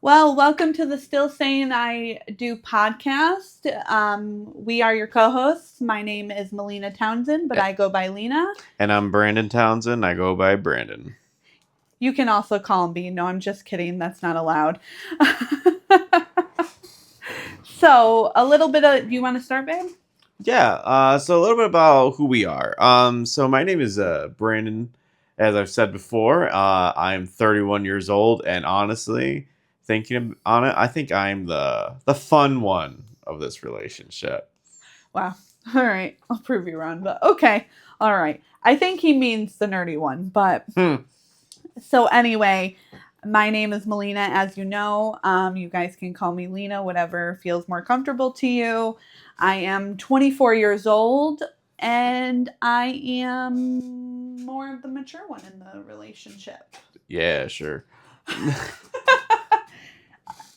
Well, welcome to the Still Saying I Do podcast. We are your co-hosts. My name is Melina Townsend, but I go by Lena. And I'm Brandon Townsend. I go by Brandon. You can also call me. No, I'm just kidding. That's not allowed. So, a little bit of. Do you want to start, babe? Yeah. So a little bit about who we are. So my name is Brandon. As I've said before, I'm 31 years old, and honestly, thinking on it, I think I'm the fun one of this relationship. Wow. All right. I'll prove you wrong, but okay. All right. I think he means the nerdy one, but Hmm. so anyway, my name is Melina, as you know. You guys can call me Lena, whatever feels more comfortable to you. I am 24 years old, and I am more of the mature one in the relationship. Yeah, sure.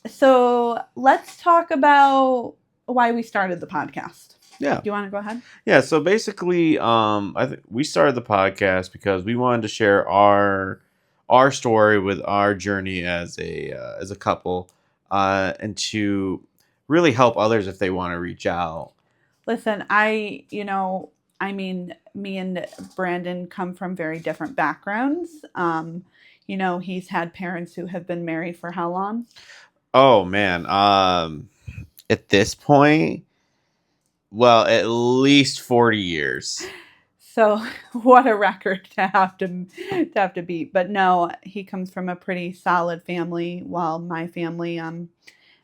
So let's talk about why we started the podcast. Yeah. Do you want to go ahead? Yeah. So basically, I think we started the podcast because we wanted to share our story with our journey as a couple, and to really help others if they want to reach out. Listen, me and Brandon come from very different backgrounds. He's had parents who have been married for how long? Oh man. At this point, well, at least 40 years. So what a record to have to beat. But no, he comes from a pretty solid family, while my family,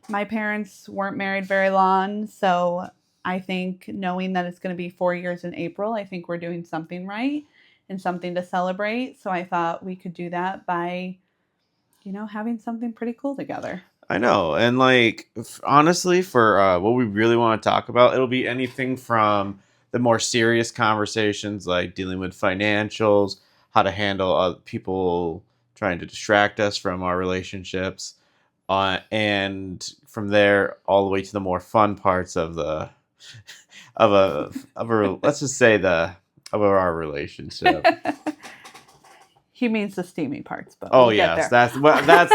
my parents weren't married very long. So I think knowing that it's going to be 4 years in April, I think we're doing something right and something to celebrate. So I thought we could do that by, having something pretty cool together. I know, and like honestly, for what we really want to talk about, it'll be anything from the more serious conversations like dealing with financials, how to handle people trying to distract us from our relationships, and from there all the way to the more fun parts of the of a let's just say the of our relationship. He means the steamy parts, but Oh we'll get yes, there.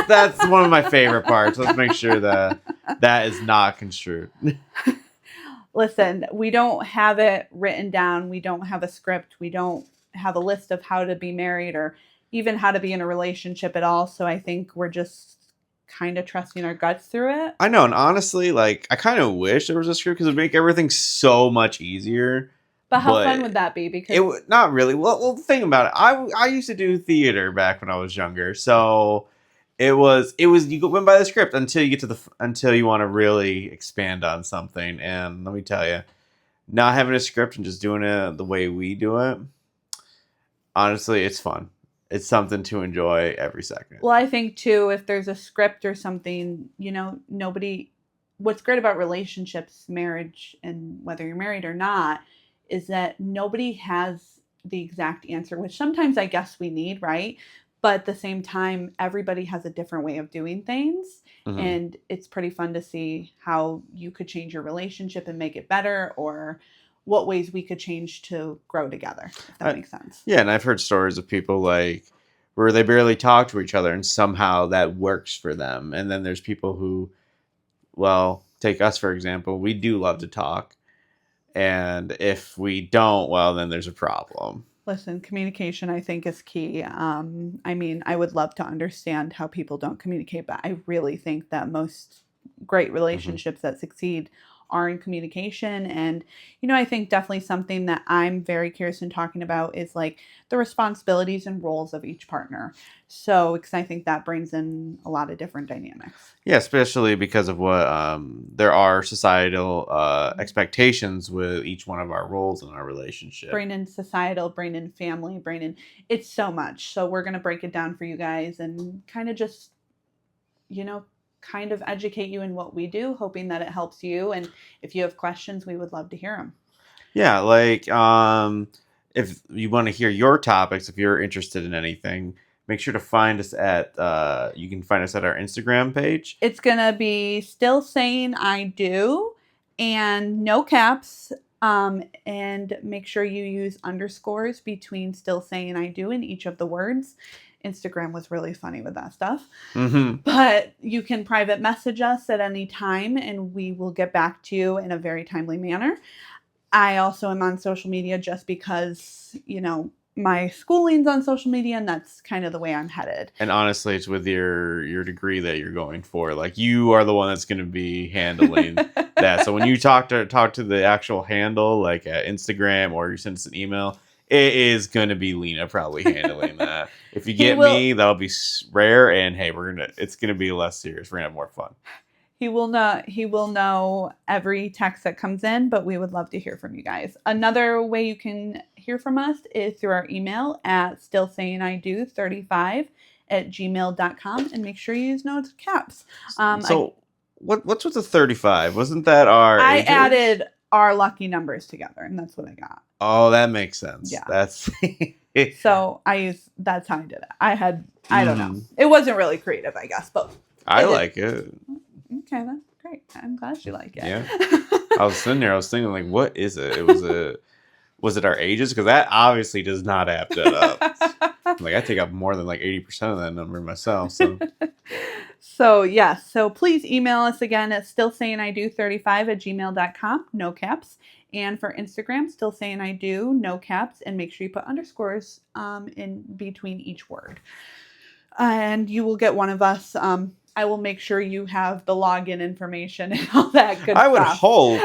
that's one of my favorite parts. Let's make sure that is not construed. Listen, we don't have it written down. We don't have a script. We don't have a list of how to be married or even how to be in a relationship at all. So I think we're just kind of trusting our guts through it. I know, and honestly, like I kind of wish there was a script because it would make everything so much easier. But how fun But would that be? it Because would not really. Well, think about it. I used to do theater back when I was younger, so it was you went by the script until you get to until you want to really expand on something. And let me tell you, not having a script and just doing it the way we do it, honestly, it's fun. It's something to enjoy every second. well, I think too, if there's a script or something, nobody. What's great about relationships, marriage, and whether you're married or not, is that nobody has the exact answer, which sometimes I guess we need, right? But at the same time, everybody has a different way of doing things. Hmm. And it's pretty fun to see how you could change your relationship and make it better, or what ways we could change to grow together, if that makes sense. Yeah, and I've heard stories of people like where they barely talk to each other and somehow that works for them. And then there's people who, well, take us for example, we do love to talk. And if we don't, well, then there's a problem. Listen, communication I think is key. I would love to understand how people don't communicate, but I really think that most great Hmm. relationships that succeed are in communication. And, I think definitely something that I'm very curious in talking about is like the responsibilities and roles of each partner. So, because I think that brings in a lot of different dynamics. Yeah, especially because of what there are societal expectations with each one of our roles in our relationship. Bring in societal, bring in family, bring in it's so much. So, we're going to break it down for you guys and kind of just you know, kind of educate you in what we do, hoping that it helps you. And if you have questions, we would love to hear them. Yeah, like if you want to hear your topics, if you're interested in anything, make sure to find us at you can find us at our Instagram page. It's going to be Still Saying I Do and no caps. And make sure you use underscores between Still Saying I Do in each of the words. Instagram was really funny with that stuff. Mm-hmm. But you can private message us at any time and we will get back to you in a very timely manner. I also am on social media just because, my schooling's on social media and that's kind of the way I'm headed. And honestly, it's with your degree that you're going for. Like, you are the one that's going to be handling that. So when you talk to the actual handle, like at Instagram, or you send us an email, it is going to be Lena probably handling that. If you get me, that'll be rare. And hey, it's going to be less serious. We're going to have more fun. He will know every text that comes in, but we would love to hear from you guys. Another way you can hear from us is through our email at stillsayingido35@gmail.com, and make sure you use notes caps. What's with the 35? Wasn't that our I ages? added our lucky numbers together, and that's what I got. Oh, that makes sense. Yeah. That's so that's how I did it. I don't know. It wasn't really creative, I guess, but I like it. Okay, that's great. I'm glad you like it. Yeah. I was sitting there, I was thinking, like, what is it? Was it our ages? Because that obviously does not add that up. Like, I take up more than like 80% of that number myself. So yes. So please email us again at stillsayingido35@gmail.com, no caps. And for Instagram, stillsayingido, no caps, and make sure you put underscores in between each word. And you will get one of us. I will make sure you have the login information and all that good stuff. I would hope,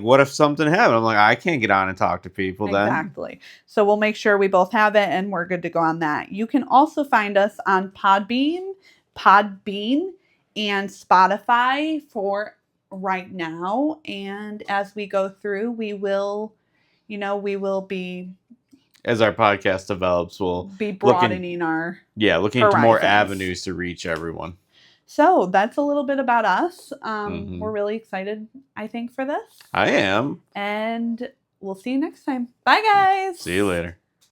what if something happened? I'm like, I can't get on and talk to people then. Exactly. So we'll make sure we both have it and we're good to go on that. You can also find us on Podbean, and Spotify for right now. And as we go through, we will be... As our podcast develops, we'll be broadening our looking into more avenues to reach everyone. So that's a little bit about us. We're really excited, I think, for this. I am. And we'll see you next time. Bye, guys. See you later.